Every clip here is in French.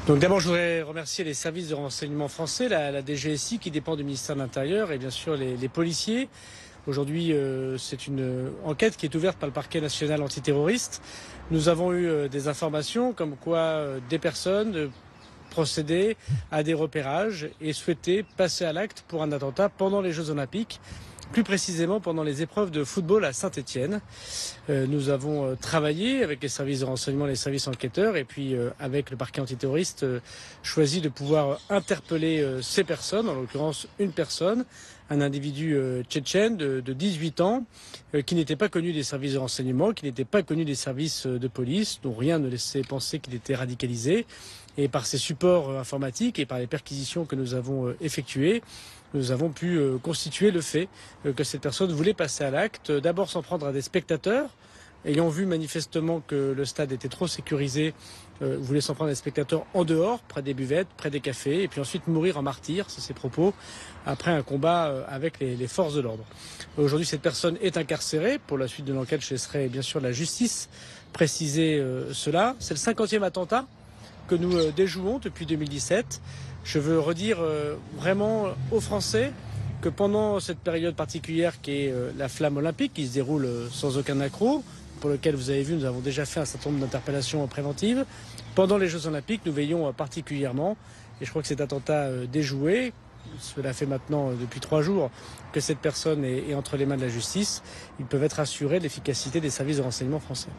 Donc d'abord, je voudrais remercier les services de renseignement français, la DGSI qui dépend du ministère de l'Intérieur et bien sûr les policiers. Aujourd'hui, c'est une enquête qui est ouverte par le parquet national antiterroriste. Nous avons eu des informations comme quoi des personnes procédaient à des repérages et souhaitaient passer à l'acte pour un attentat pendant les Jeux Olympiques. Plus précisément pendant les épreuves de football à Saint-Étienne. Nous avons travaillé avec les services de renseignement, les services enquêteurs et puis avec le parquet antiterroriste choisi de pouvoir interpeller ces personnes, en l'occurrence une personne, un individu tchétchène de 18 ans qui n'était pas connu des services de renseignement, qui n'était pas connu des services de police, dont rien ne laissait penser qu'il était radicalisé. Et par ces supports informatiques et par les perquisitions que nous avons effectuées, nous avons pu constituer le fait que cette personne voulait passer à l'acte, d'abord s'en prendre à des spectateurs, ayant vu manifestement que le stade était trop sécurisé, voulait s'en prendre à des spectateurs en dehors, près des buvettes, près des cafés, et puis ensuite mourir en martyr, c'est ses propos, après un combat avec les forces de l'ordre. Aujourd'hui, cette personne est incarcérée. Pour la suite de l'enquête, je laisserai bien sûr la justice préciser cela. C'est le 50e attentat que nous déjouons depuis 2017. Je veux redire vraiment aux Français que pendant cette période particulière qui est la flamme olympique, qui se déroule sans aucun accroc, pour lequel vous avez vu, nous avons déjà fait un certain nombre d'interpellations préventives. Pendant les Jeux Olympiques, nous veillons particulièrement, et je crois que cet attentat déjoué, cela fait maintenant depuis 3 jours que cette personne est entre les mains de la justice, ils peuvent être assurés de l'efficacité des services de renseignement français.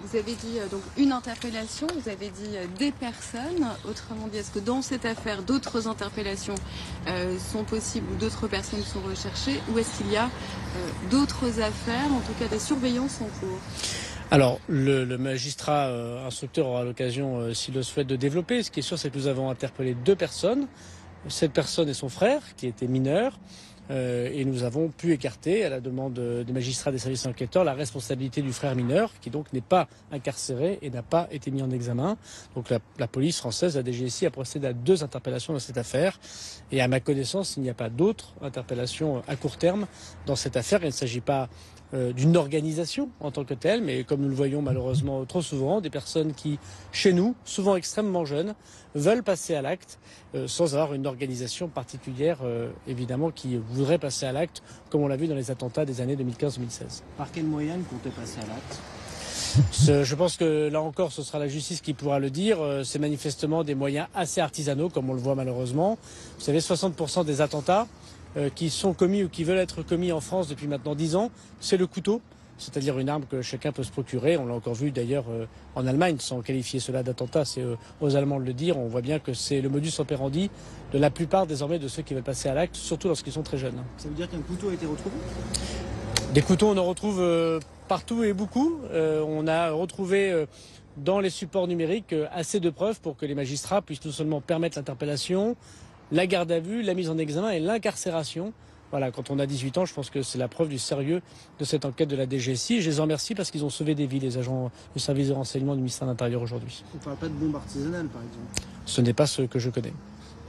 Vous avez dit donc une interpellation, vous avez dit des personnes. Autrement dit, est-ce que dans cette affaire, d'autres interpellations sont possibles ou d'autres personnes sont recherchées, ou est-ce qu'il y a d'autres affaires, en tout cas des surveillances en cours? Alors, le magistrat instructeur aura l'occasion, s'il le souhaite, de développer. Ce qui est sûr, c'est que nous avons interpellé 2 personnes. Cette personne et son frère, qui était mineur. Et nous avons pu écarter, à la demande des magistrats des services enquêteurs, la responsabilité du frère mineur, qui donc n'est pas incarcéré et n'a pas été mis en examen. Donc la police française, la DGSI, a procédé à 2 interpellations dans cette affaire. Et à ma connaissance, il n'y a pas d'autres interpellations à court terme dans cette affaire. Il ne s'agit pas d'une organisation en tant que telle, mais comme nous le voyons malheureusement trop souvent, des personnes qui, chez nous, souvent extrêmement jeunes, veulent passer à l'acte sans avoir une organisation particulière, évidemment, qui voudrait passer à l'acte, comme on l'a vu dans les attentats des années 2015-2016. Par quels moyens comptez passer à l'acte ? Je pense que là encore, ce sera la justice qui pourra le dire. C'est manifestement des moyens assez artisanaux, comme on le voit malheureusement. Vous savez, 60% des attentats qui sont commis ou qui veulent être commis en France depuis maintenant 10 ans, c'est le couteau, c'est-à-dire une arme que chacun peut se procurer. On l'a encore vu d'ailleurs en Allemagne, sans qualifier cela d'attentat, c'est aux Allemands de le dire. On voit bien que c'est le modus operandi de la plupart désormais de ceux qui veulent passer à l'acte, surtout lorsqu'ils sont très jeunes. Ça veut dire qu'un couteau a été retrouvé ? Des couteaux, on en retrouve partout et beaucoup. On a retrouvé dans les supports numériques assez de preuves pour que les magistrats puissent non seulement permettre l'interpellation, la garde à vue, la mise en examen et l'incarcération. Voilà, quand on a 18 ans, je pense que c'est la preuve du sérieux de cette enquête de la DGSI. Et je les en remercie parce qu'ils ont sauvé des vies, les agents du service de renseignement du ministère de l'Intérieur aujourd'hui. On ne parle pas de bombe artisanale, par exemple. Ce n'est pas ce que je connais.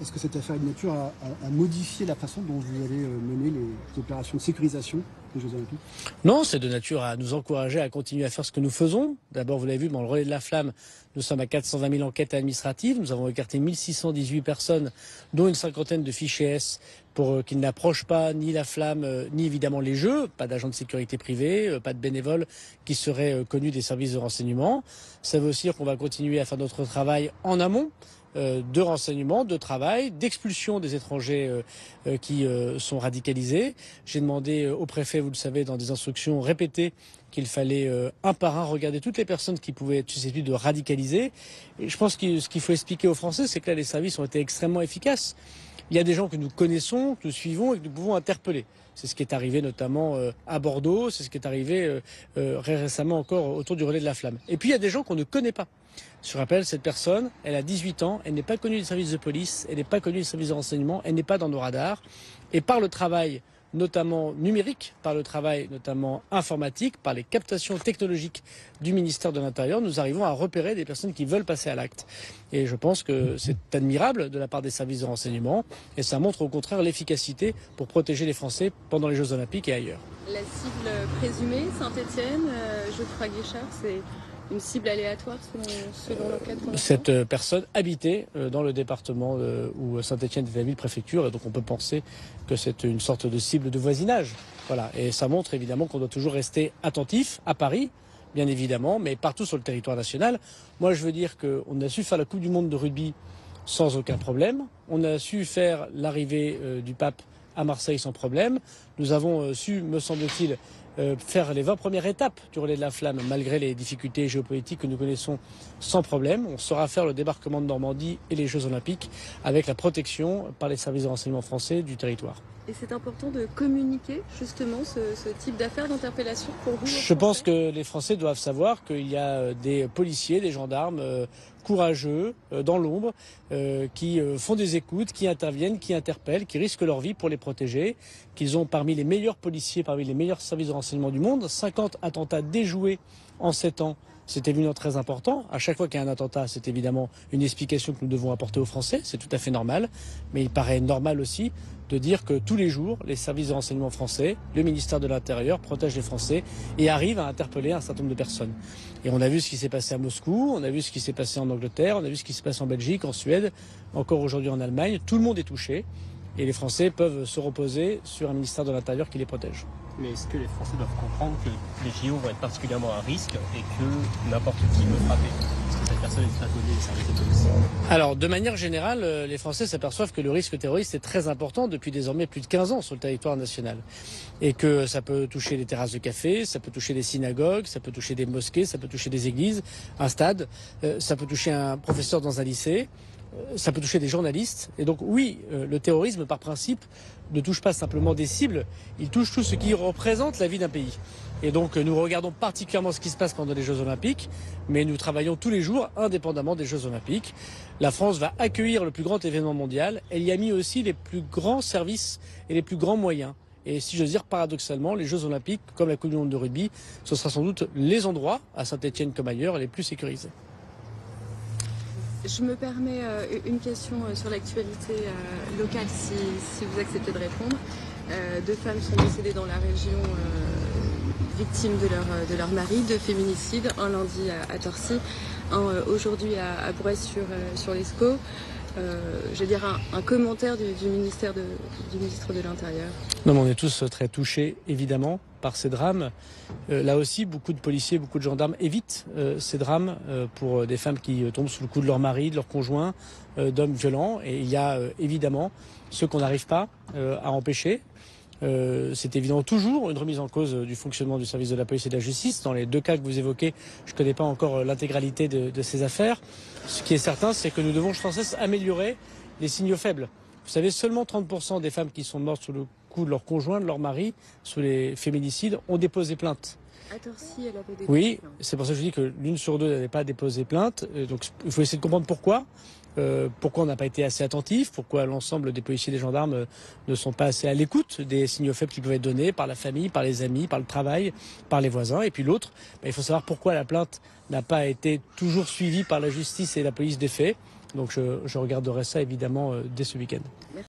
Est-ce que cette affaire est de nature à modifier la façon dont vous allez mener les opérations de sécurisation des Jeux Olympiques? Non, c'est de nature à nous encourager à continuer à faire ce que nous faisons. D'abord, vous l'avez vu, dans le relais de la flamme, nous sommes à 420 000 enquêtes administratives. Nous avons écarté 1618 personnes, dont une cinquantaine de fichiers S, pour qu'ils n'approchent pas ni la flamme, ni évidemment les Jeux. Pas d'agents de sécurité privés, pas de bénévoles qui seraient connus des services de renseignement. Ça veut aussi dire qu'on va continuer à faire notre travail en amont. De renseignement, de travail, d'expulsion des étrangers qui sont radicalisés. J'ai demandé au préfet, vous le savez, dans des instructions répétées, qu'il fallait un par un regarder toutes les personnes qui pouvaient être susceptibles de radicaliser. Et je pense que ce qu'il faut expliquer aux Français, c'est que là, les services ont été extrêmement efficaces. Il y a des gens que nous connaissons, que nous suivons et que nous pouvons interpeller. C'est ce qui est arrivé notamment à Bordeaux, c'est ce qui est arrivé récemment encore autour du relais de la flamme. Et puis il y a des gens qu'on ne connaît pas. Je rappelle, cette personne, elle a 18 ans, elle n'est pas connue des services de police, elle n'est pas connue des services de renseignement, elle n'est pas dans nos radars. Et par le travail notamment numérique, par le travail notamment informatique, par les captations technologiques du ministère de l'Intérieur, nous arrivons à repérer des personnes qui veulent passer à l'acte. Et je pense que c'est admirable de la part des services de renseignement et ça montre au contraire l'efficacité pour protéger les Français pendant les Jeux Olympiques et ailleurs. La cible présumée, Saint-Étienne, Geoffroy Guichard, c'est une cible aléatoire selon l'enquête qu'on a Cette fait personne habitait dans le département où Saint-Étienne est la ville-préfecture, et donc on peut penser que c'est une sorte de cible de voisinage. Voilà. Et ça montre évidemment qu'on doit toujours rester attentif à Paris, bien évidemment, mais partout sur le territoire national. Moi, je veux dire qu'on a su faire la Coupe du Monde de rugby sans aucun problème. On a su faire l'arrivée du pape à Marseille sans problème. Nous avons su, me semble-t-il, faire les 20 premières étapes du relais de la flamme malgré les difficultés géopolitiques que nous connaissons sans problème. On saura faire le débarquement de Normandie et les Jeux Olympiques avec la protection par les services de renseignement français du territoire. Et c'est important de communiquer justement ce type d'affaires d'interpellation pour vous? Je pense que les Français doivent savoir qu'il y a des policiers, des gendarmes courageux dans l'ombre qui font des écoutes, qui interviennent, qui interpellent, qui risquent leur vie pour les protéger, qu'ils ont parmi les meilleurs policiers, parmi les meilleurs services de renseignement du monde, 50 attentats déjoués en 7 ans. C'est évidemment très important. À chaque fois qu'il y a un attentat, c'est évidemment une explication que nous devons apporter aux Français. C'est tout à fait normal. Mais il paraît normal aussi de dire que tous les jours, les services de renseignement français, le ministère de l'Intérieur protègent les Français et arrivent à interpeller un certain nombre de personnes. Et on a vu ce qui s'est passé à Moscou, on a vu ce qui s'est passé en Angleterre, on a vu ce qui s'est passé en Belgique, en Suède, encore aujourd'hui en Allemagne. Tout le monde est touché et les Français peuvent se reposer sur un ministère de l'Intérieur qui les protège. Mais est-ce que les Français doivent comprendre que les JO vont être particulièrement à risque et que n'importe qui peut frapper? Parce que cette personne est inconnue des services de police. Alors, de manière générale, les Français s'aperçoivent que le risque terroriste est très important depuis désormais plus de 15 ans sur le territoire national. Et que ça peut toucher les terrasses de café, ça peut toucher des synagogues, ça peut toucher des mosquées, ça peut toucher des églises, un stade, ça peut toucher un professeur dans un lycée. Ça peut toucher des journalistes. Et donc oui, le terrorisme, par principe, ne touche pas simplement des cibles, il touche tout ce qui représente la vie d'un pays. Et donc nous regardons particulièrement ce qui se passe pendant les Jeux Olympiques, mais nous travaillons tous les jours indépendamment des Jeux Olympiques. La France va accueillir le plus grand événement mondial. Elle y a mis aussi les plus grands services et les plus grands moyens. Et si j'ose dire, paradoxalement, les Jeux Olympiques, comme la Coupe du Monde de rugby, ce sera sans doute les endroits, à Saint-Étienne comme ailleurs, les plus sécurisés. Je me permets une question sur l'actualité locale, si vous acceptez de répondre. 2 femmes sont décédées dans la région victimes de leur mari, 2 féminicides, un lundi à Torcy, un aujourd'hui à Brest-sur-l'Escaut. Je veux dire un commentaire du ministre de l'Intérieur. Non, mais on est tous très touchés, évidemment, par ces drames. Là aussi, beaucoup de policiers, beaucoup de gendarmes évitent ces drames pour des femmes qui tombent sous le coup de leur mari, de leur conjoint, d'hommes violents. Et il y a évidemment ceux qu'on n'arrive pas à empêcher. C'est évidemment toujours une remise en cause du fonctionnement du service de la police et de la justice. Dans les 2 cas que vous évoquez, je ne connais pas encore l'intégralité de ces affaires. Ce qui est certain, c'est que nous devons sans cesse améliorer les signaux faibles. Vous savez, seulement 30% des femmes qui sont mortes sous le coup de leur conjoint, de leur mari, sous les féminicides, ont déposé plainte. À Torcy, elle avait déposé Oui, plainte. c'est pour ça que je dis que l'1 sur 2 n'avait pas déposé plainte. Donc il faut essayer de comprendre pourquoi. Pourquoi on n'a pas été assez attentif, pourquoi l'ensemble des policiers et des gendarmes ne sont pas assez à l'écoute des signaux faibles qui peuvent être donnés par la famille, par les amis, par le travail, par les voisins. Et puis l'autre, il faut savoir pourquoi la plainte n'a pas été toujours suivie par la justice et la police des faits. Donc je regarderai ça évidemment dès ce week-end. Merci.